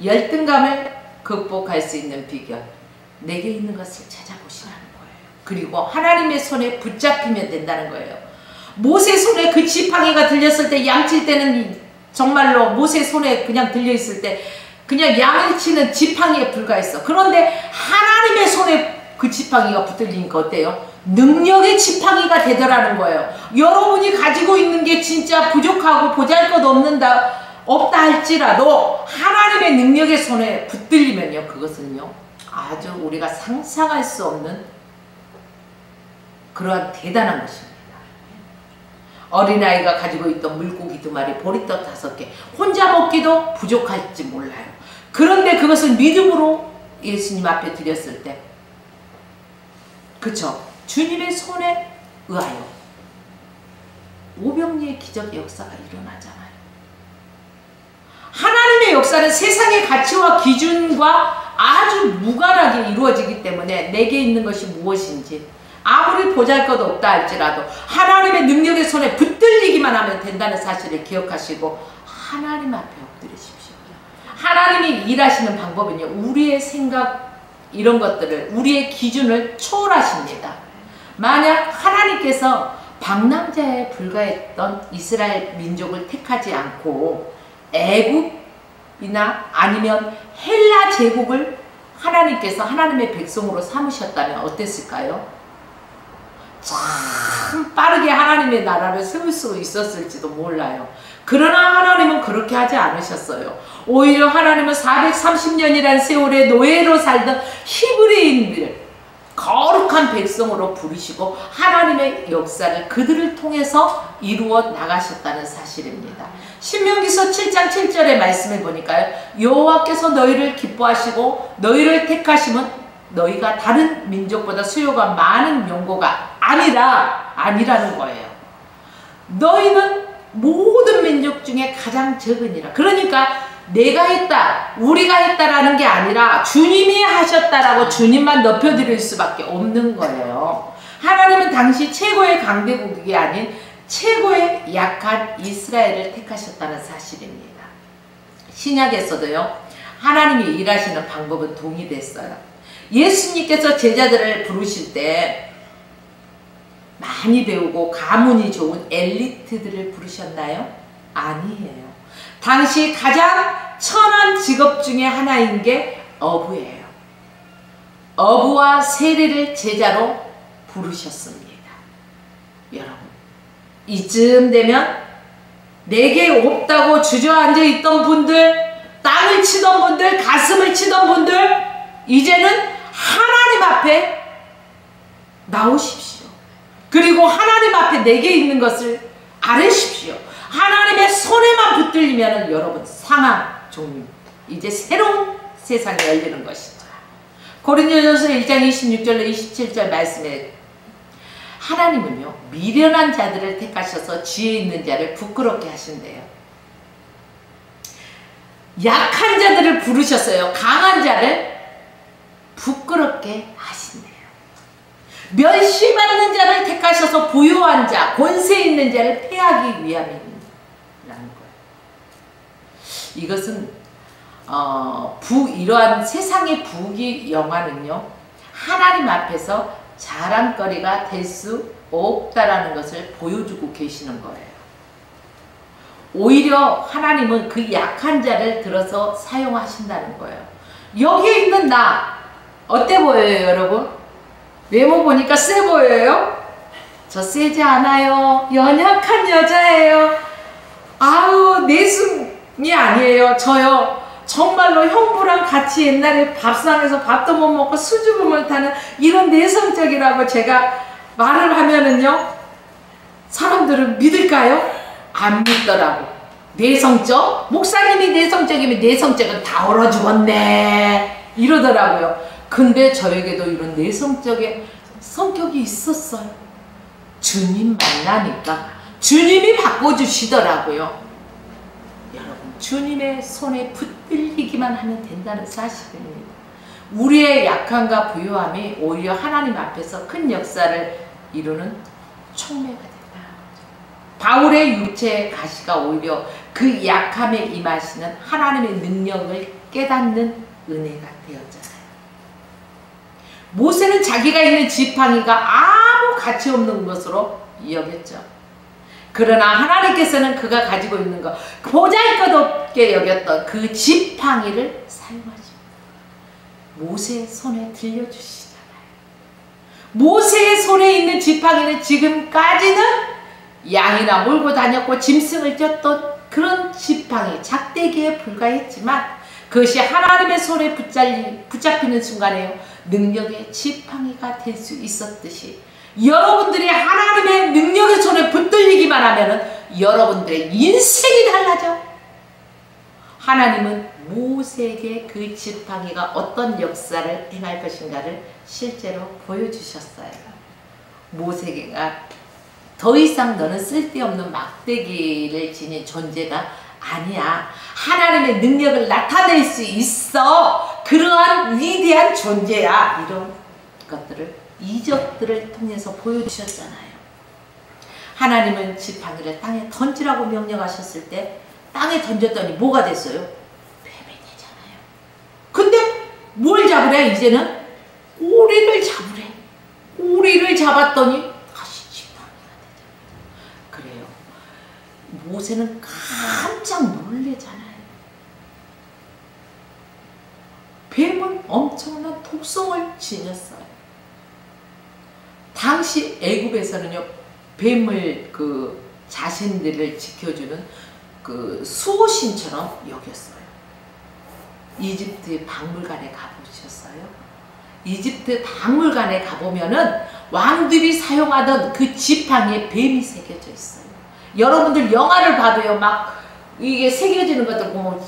열등감을 극복할 수 있는 비결, 내게 있는 것을 찾아보시라는 거예요. 그리고 하나님의 손에 붙잡히면 된다는 거예요. 모세 손에 그 지팡이가 들렸을 때, 양칠 때는 정말로 모세 손에 그냥 들려있을 때 그냥 양을 치는 지팡이에 불과했어. 그런데 하나님의 손에 그 지팡이가 붙들리니까 어때요? 능력의 지팡이가 되더라는 거예요. 여러분이 가지고 있는 게 진짜 부족하고 없다 할지라도 하나님의 능력의 손에 붙들리면요, 그것은요, 아주 우리가 상상할 수 없는 그러한 대단한 것입니다. 어린아이가 가지고 있던 물고기 2마리, 보리떡 5개, 혼자 먹기도 부족할지 몰라요. 그런데 그것을 믿음으로 예수님 앞에 드렸을 때, 그쵸? 주님의 손에 의하여 오병이의 기적의 역사가 일어나잖아요. 하나님의 역사는 세상의 가치와 기준과 아주 무관하게 이루어지기 때문에 내게 있는 것이 무엇인지 아무리 보잘것없다 할지라도 하나님의 능력의 손에 붙들리기만 하면 된다는 사실을 기억하시고 하나님 앞에 엎드리십시오. 하나님이 일하시는 방법은요, 우리의 생각 이런 것들을, 우리의 기준을 초월하십니다. 만약 하나님께서 방랑자에 불과했던 이스라엘 민족을 택하지 않고 애굽이나 아니면 헬라 제국을 하나님께서 하나님의 백성으로 삼으셨다면 어땠을까요? 참 빠르게 하나님의 나라를 세울 수 있었을지도 몰라요. 그러나 하나님은 그렇게 하지 않으셨어요. 오히려 하나님은 430년이라는 세월에 노예로 살던 히브리인들, 거룩한 백성으로 부르시고 하나님의 역사를 그들을 통해서 이루어 나가셨다는 사실입니다. 신명기서 7장 7절의 말씀을 보니까요, 여호와께서 너희를 기뻐하시고 너희를 택하심은 너희가 다른 민족보다 수요가 많은 용고가 아니라 아니라는 거예요. 너희는 모든 민족 중에 가장 적으니라. 그러니까 내가 했다, 우리가 했다라는 게 아니라 주님이 하셨다라고 주님만 높여드릴 수밖에 없는 거예요. 하나님은 당시 최고의 강대국이 아닌 최고의 약한 이스라엘을 택하셨다는 사실입니다. 신약에서도요, 하나님이 일하시는 방법은 동일했어요. 예수님께서 제자들을 부르실 때 많이 배우고 가문이 좋은 엘리트들을 부르셨나요? 아니에요. 당시 가장 천한 직업 중에 하나인 게 어부예요. 어부와 세리를 제자로 부르셨습니다. 여러분, 이쯤 되면 내게 없다고 주저앉아 있던 분들, 땅을 치던 분들, 가슴을 치던 분들, 이제는 하나님 앞에 나오십시오. 그리고 하나님 앞에 내게 있는 것을 아뢰십시오. 하나님의 손에만 붙들리면 여러분 상황 종류, 이제 새로운 세상이 열리는 것이죠. 고린도전서 1장 26절로 27절 말씀에 하나님은요, 미련한 자들을 택하셔서 지혜 있는 자를 부끄럽게 하신대요. 약한 자들을 부르셨어요. 강한 자를 부끄럽게 하신대요. 멸시받는 자를 택하셔서 부유한 자, 권세 있는 자를 패하기 위함이라는 거예요. 이것은 이러한 세상의 부귀 영화는요, 하나님 앞에서 자랑거리가 될 수 없다라는 것을 보여주고 계시는 거예요. 오히려 하나님은 그 약한 자를 들어서 사용하신다는 거예요. 여기 있는 나 어때 보여요, 여러분? 외모 보니까 세 보여요? 저 세지 않아요. 연약한 여자예요. 아우, 내숭이 아니에요. 저요, 정말로 형부랑 같이 옛날에 밥상에서 밥도 못 먹고 수줍음 못하는 이런 내성적이라고 제가 말을 하면은요, 사람들은 믿을까요? 안 믿더라고. 내성적? 목사님이 내성적이면 내성적은 다 얼어 죽었네 이러더라고요. 근데 저에게도 이런 내성적인 성격이 있었어요. 주님 만나니까 주님이 바꿔주시더라고요. 여러분, 주님의 손에 붙들리기만 하면 된다는 사실입니다. 우리의 약함과 부유함이 오히려 하나님 앞에서 큰 역사를 이루는 촉매가 된다. 바울의 육체의 가시가 오히려 그 약함에 임하시는 하나님의 능력을 깨닫는 은혜가 되었잖아요. 모세는 자기가 있는 지팡이가 아무 가치 없는 것으로 여겼죠. 그러나 하나님께서는 그가 가지고 있는 것, 보잘것없게 여겼던 그 지팡이를 사용하십니다. 모세의 손에 들려주시잖아요. 모세의 손에 있는 지팡이는 지금까지는 양이나 몰고 다녔고 짐승을 쫓던 그런 지팡이, 작대기에 불과했지만 그것이 하나님의 손에 붙잡히는 순간에요, 능력의 지팡이가 될 수 있었듯이 여러분들이 하나님의 능력의 손에 붙들리기만 하면 여러분들의 인생이 달라져. 하나님은 모세에게 그 지팡이가 어떤 역사를 행할 것인가를 실제로 보여주셨어요. 모세가 더 이상 너는 쓸데없는 막대기를 지닌 존재가 아니야. 하나님의 능력을 나타낼 수 있어. 그러한 위대한 존재야. 이런 것들을, 이적들을 통해서 보여주셨잖아요. 하나님은 지팡이를 땅에 던지라고 명령하셨을 때 땅에 던졌더니 뭐가 됐어요? 뱀이 되잖아요. 근데 뭘 잡으래? 이제는 오리를 잡으래. 오리를 잡았더니 다시 지팡이가 되잖아요. 그래요. 모세는 깜짝 놀래잖아요. 뱀은 엄청난 독성을 지녔어요. 당시 애굽에서는요, 뱀을 자신들을 지켜주는 수호신처럼 여겼어요. 이집트 박물관에 가보셨어요? 이집트 박물관에 가보면은 왕들이 사용하던 그 지팡이에 뱀이 새겨져 있어요. 여러분들 영화를 봐도요, 막 이게 새겨지는 것들 보면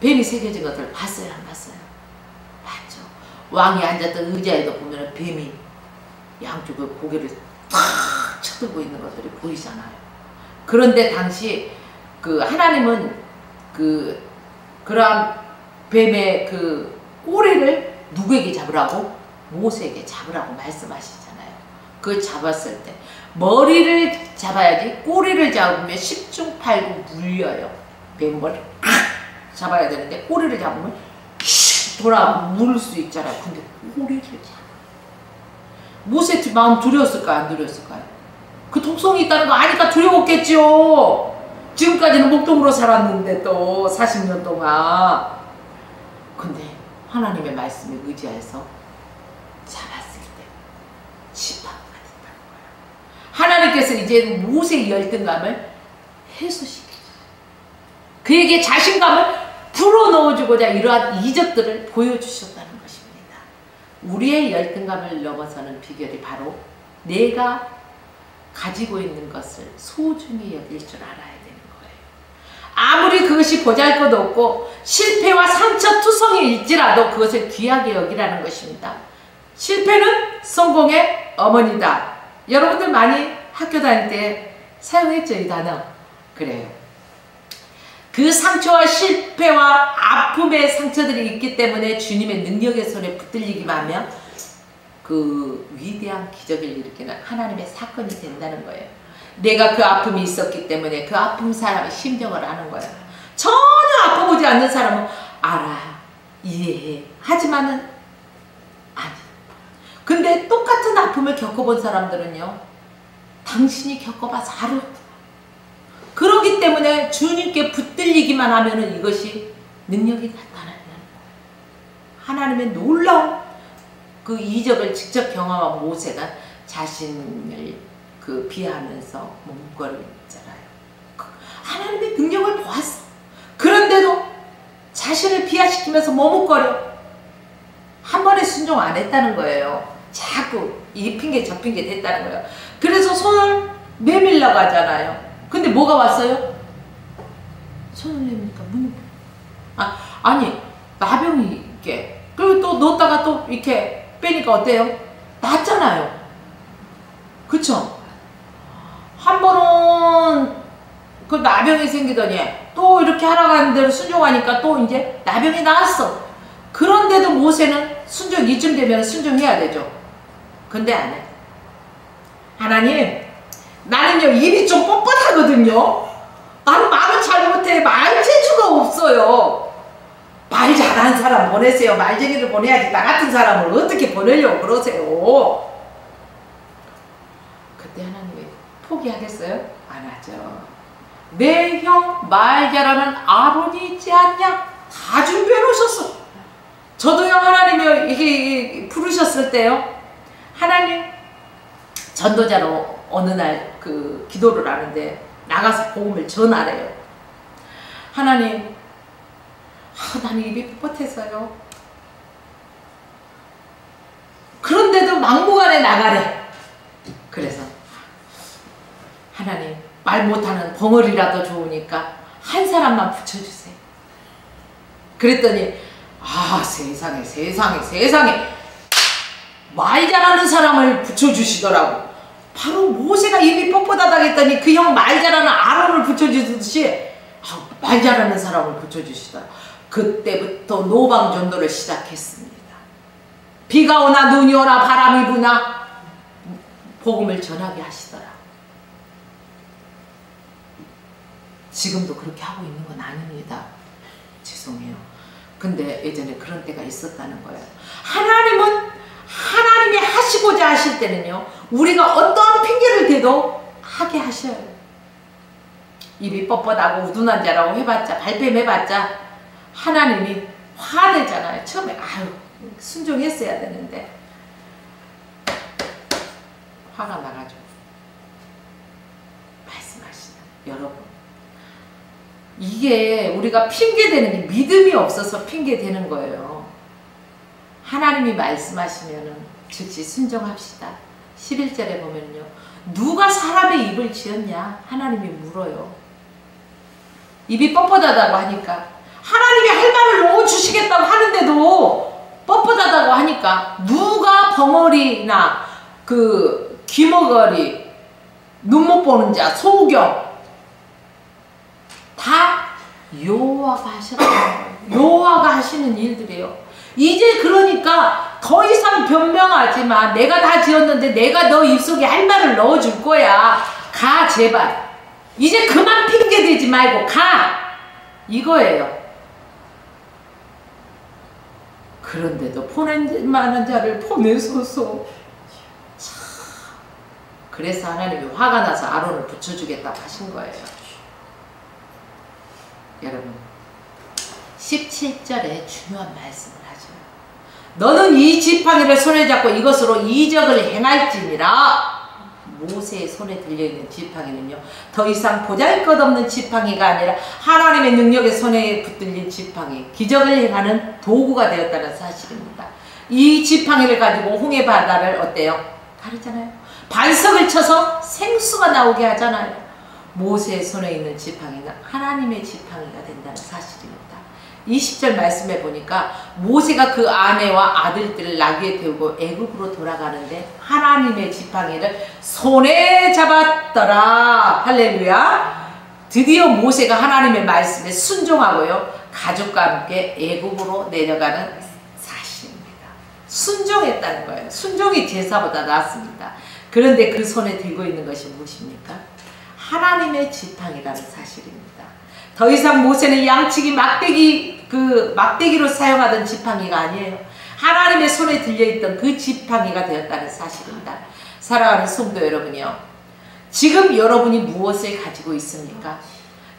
뱀이 새겨진 것들 봤어요, 안 봤어요? 봤죠. 왕이 앉았던 의자에도 보면은 뱀이 양쪽에 고개를 탁 파고들고 있는 것들이 보이잖아요. 그런데 당시 그 하나님은 그러한 뱀의 그 꼬리를 누구에게 잡으라고? 모세에게 잡으라고 말씀하시잖아요. 그걸 잡았을 때 머리를 잡아야지, 꼬리를 잡으면 10중 8구 물려요. 뱀머리 잡아야 되는데 꼬리를 잡으면 돌아 물 수 있잖아요. 근데 꼬리를 잡아. 모세 마음 두려웠을까요? 안 두려웠을까요? 그 독성이 있다는 거 아니까 두려웠겠죠. 지금까지는 목동으로 살았는데 또 40년 동안. 근데 하나님의 말씀에 의지해서 잡았을 때 심판가 됐다는 거예요. 하나님께서 이제 모세의 열등감을 해소시켜줘요. 그에게 자신감을 불어넣어주고자 이러한 이적들을 보여주셨다는 것입니다. 우리의 열등감을 넘어서는 비결이 바로 내가 가지고 있는 것을 소중히 여길 줄 알아야 되는 거예요. 아무리 그것이 보잘것없고 실패와 상처 투성이일지라도 그것을 귀하게 여기라는 것입니다. 실패는 성공의 어머니다. 여러분들 많이 학교 다닐 때 사용했죠, 이 단어. 그래요. 그 상처와 실패와 아픔의 상처들이 있기 때문에 주님의 능력의 손에 붙들리기만 하면 그 위대한 기적을 일으키는 하나님의 사건이 된다는 거예요. 내가 그 아픔이 있었기 때문에 그 아픔 사람의 심정을 아는 거예요. 전혀 아파보지 않는 사람은 알아, 이해해. 하지만은 아니. 근데 똑같은 아픔을 겪어본 사람들은요, 당신이 겪어봐서 알아. 그렇기 때문에 주님께 붙들리기만 하면은 이것이 능력이 나타나는 거예요. 하나님의 놀라운 그 이적을 직접 경험한 모세가 자신을 비하하면서 머뭇거리고 있잖아요. 하나님의 능력을 보았어. 그런데도 자신을 비하시키면서 머뭇거려. 한 번에 순종 안 했다는 거예요. 자꾸 이 핑계 저 핑계 됐다는 거예요. 그래서 손을 내밀려고 하잖아요. 근데 뭐가 왔어요? 손을 내밀니까 아니 나병이 이렇게, 그리고 또 넣었다가 또 이렇게 빼니까 어때요? 낫잖아요. 그쵸? 한 번은 그 나병이 생기더니 또 이렇게 하라고 하는 대로 순종하니까 또 이제 나병이 나았어. 그런데도 모세는 순종, 이쯤 되면 순종해야 되죠. 근데 안 해. 하나님, 나는요 입이 좀 뻣뻣하거든요. 나는 말을 잘 못해. 말 재주가 없어요. 말 잘하는 사람 보내세요. 말쟁이를 보내야지 나 같은 사람을 어떻게 보내려고 그러세요. 그때 하나님이 포기하겠어요? 안 하죠. 내 형 말 잘하는 아론이 있지 않냐? 다 준비해 놓으셨어. 저도요, 하나님이 이게 부르셨을 때요, 하나님, 전도자로 어느 날 기도를 하는데 나가서 복음을 전하래요. 하나님, 나는 입이 뻣뻣해서요. 그런데도 막무가내 나가래. 그래서 하나님, 말 못하는 벙어리라도 좋으니까 한 사람만 붙여주세요. 그랬더니 세상에 말 잘하는 사람을 붙여주시더라고. 바로 모세가 입이 뻣뻣하다고 했더니 그 형 말 잘하는 아론을 붙여주듯이 말 잘하는 사람을 붙여주시더라. 그때부터 노방전도를 시작했습니다. 비가 오나 눈이 오나 바람이 부나 복음을 전하게 하시더라. 지금도 그렇게 하고 있는 건 아닙니다. 죄송해요. 근데 예전에 그런 때가 있었다는 거예요. 하나님이 하시고자 하실 때는요, 우리가 어떠한 핑계를 대도 하게 하셔요. 입이 뻣뻣하고 우둔한 자라고 해봤자, 발뺌해봤자 하나님이 화내잖아요. 처음에 순종했어야 되는데 화가 나가지고 말씀하시다. 여러분, 이게 우리가 핑계대는 게 믿음이 없어서 핑계대는 거예요. 하나님이 말씀하시면은 즉시 순종합시다. 11절에 보면요, 누가 사람의 입을 지었냐? 하나님이 물어요. 입이 뻣뻣하다고 하니까, 하나님이 할 말을 넣어주시겠다고 하는데도 뻣뻣하다고 하니까, 누가 벙어리나 귀머거리, 눈 못 보는 자, 소경 다 여호와가 하시라는 거예요. 여호와가 하시는 일들이에요. 이제 그러니까 더 이상 변명하지 마. 내가 다 지었는데 내가 너 입속에 할 말을 넣어줄 거야. 가 제발. 이제 그만 핑계대지 말고 가. 이거예요. 그런데도 보낼 만한 자를 보내소서. 참. 그래서 하나님이 화가 나서 아론을 붙여주겠다고 하신 거예요. 여러분 17절에 중요한 말씀을 하죠. 너는 이 지팡이를 손에 잡고 이것으로 이적을 행할지니라. 모세의 손에 들려있는 지팡이는요, 더 이상 보잘것없는 지팡이가 아니라 하나님의 능력의 손에 붙들린 지팡이, 기적을 행하는 도구가 되었다는 사실입니다. 이 지팡이를 가지고 홍해 바다를 어때요? 가르잖아요. 반석을 쳐서 생수가 나오게 하잖아요. 모세의 손에 있는 지팡이는 하나님의 지팡이가 된다는 사실입니다. 20절 말씀해 보니까 모세가 그 아내와 아들들을 나귀에 태우고 애굽으로 돌아가는데 하나님의 지팡이를 손에 잡았더라. 할렐루야. 드디어 모세가 하나님의 말씀에 순종하고요, 가족과 함께 애굽으로 내려가는 사실입니다. 순종했다는 거예요. 순종이 제사보다 낫습니다. 그런데 그 손에 들고 있는 것이 무엇입니까? 하나님의 지팡이라는 사실입니다. 더 이상 모세는 양치기 막대기로 사용하던 지팡이가 아니에요. 하나님의 손에 들려있던 그 지팡이가 되었다는 사실입니다. 사랑하는 성도 여러분이요, 지금 여러분이 무엇을 가지고 있습니까?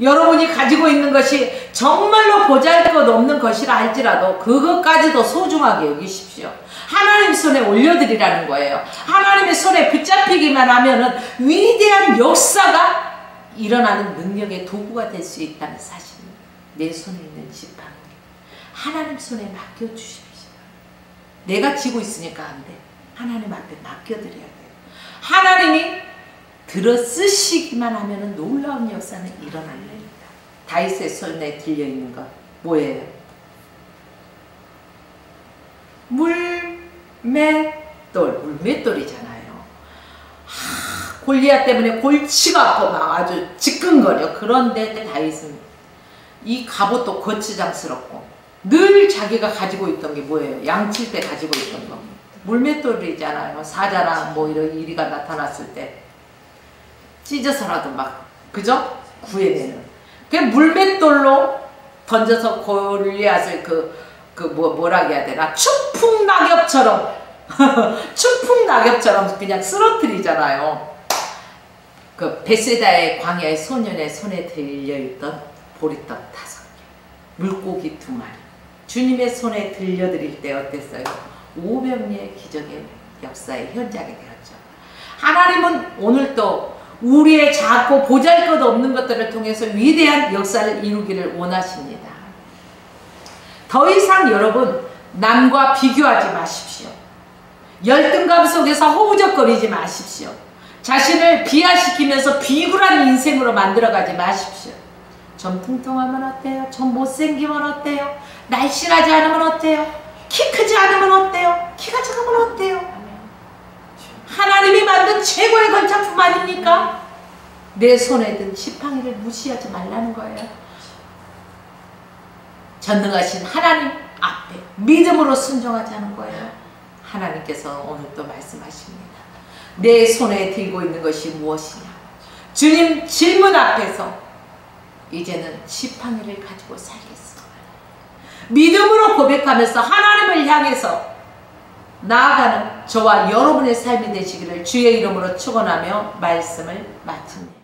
여러분이 가지고 있는 것이 정말로 보잘것없는 것이라 할지라도 그것까지도 소중하게 여기십시오. 하나님 손에 올려드리라는 거예요. 하나님의 손에 붙잡히기만 하면은 위대한 역사가 일어나는 능력의 도구가 될 수 있다는 사실입니다. 내 손에 있는 지팡이 하나님 손에 맡겨주십시오. 내가 쥐고 있으니까 안 돼. 하나님 앞에 맡겨드려야 돼요. 하나님이 들어 쓰시기만 하면 놀라운 역사는 일어납니다. 다윗의 손에 들려있는 것 뭐예요? 물맷돌이잖아요. 골리앗 때문에 골치가 아프고 막 아주 지끈거려. 그런데 다윗은 이 갑옷도 거추장스럽고 늘 자기가 가지고 있던 게 뭐예요? 양칠 때 가지고 있던 거 물맷돌이잖아요. 사자나 뭐 이런 일이가 나타났을 때 찢어서라도 막 그죠? 구해내는 그 물맷돌로 던져서 골리앗을 뭐라 해야 되나, 추풍낙엽처럼 추풍낙엽처럼 그냥 쓰러뜨리잖아요. 그 베세다의 광야의 소년의 손에 들려있던 보리떡 5개, 물고기 2마리, 주님의 손에 들려드릴 때 어땠어요? 500리의 기적의 역사의 현장이 되었죠. 하나님은 오늘도 우리의 작고 보잘것없는 것들을 통해서 위대한 역사를 이루기를 원하십니다. 더 이상 여러분 남과 비교하지 마십시오. 열등감 속에서 허우적거리지 마십시오. 자신을 비하시키면서 비굴한 인생으로 만들어가지 마십시오. 좀 뚱뚱하면 어때요? 좀 못생기면 어때요? 날씬하지 않으면 어때요? 키 크지 않으면 어때요? 키가 작으면 어때요? 하나님이 만든 최고의 걸작품 아닙니까? 내 손에 든 지팡이를 무시하지 말라는 거예요. 전능하신 하나님 앞에 믿음으로 순종하자는 거예요. 하나님께서 오늘 또 말씀하십니다. 내 손에 들고 있는 것이 무엇이냐? 주님 질문 앞에서 이제는 지팡이를 가지고 살겠습니다. 믿음으로 고백하면서 하나님을 향해서 나아가는 저와 여러분의 삶이 되시기를 주의 이름으로 축원하며 말씀을 마칩니다.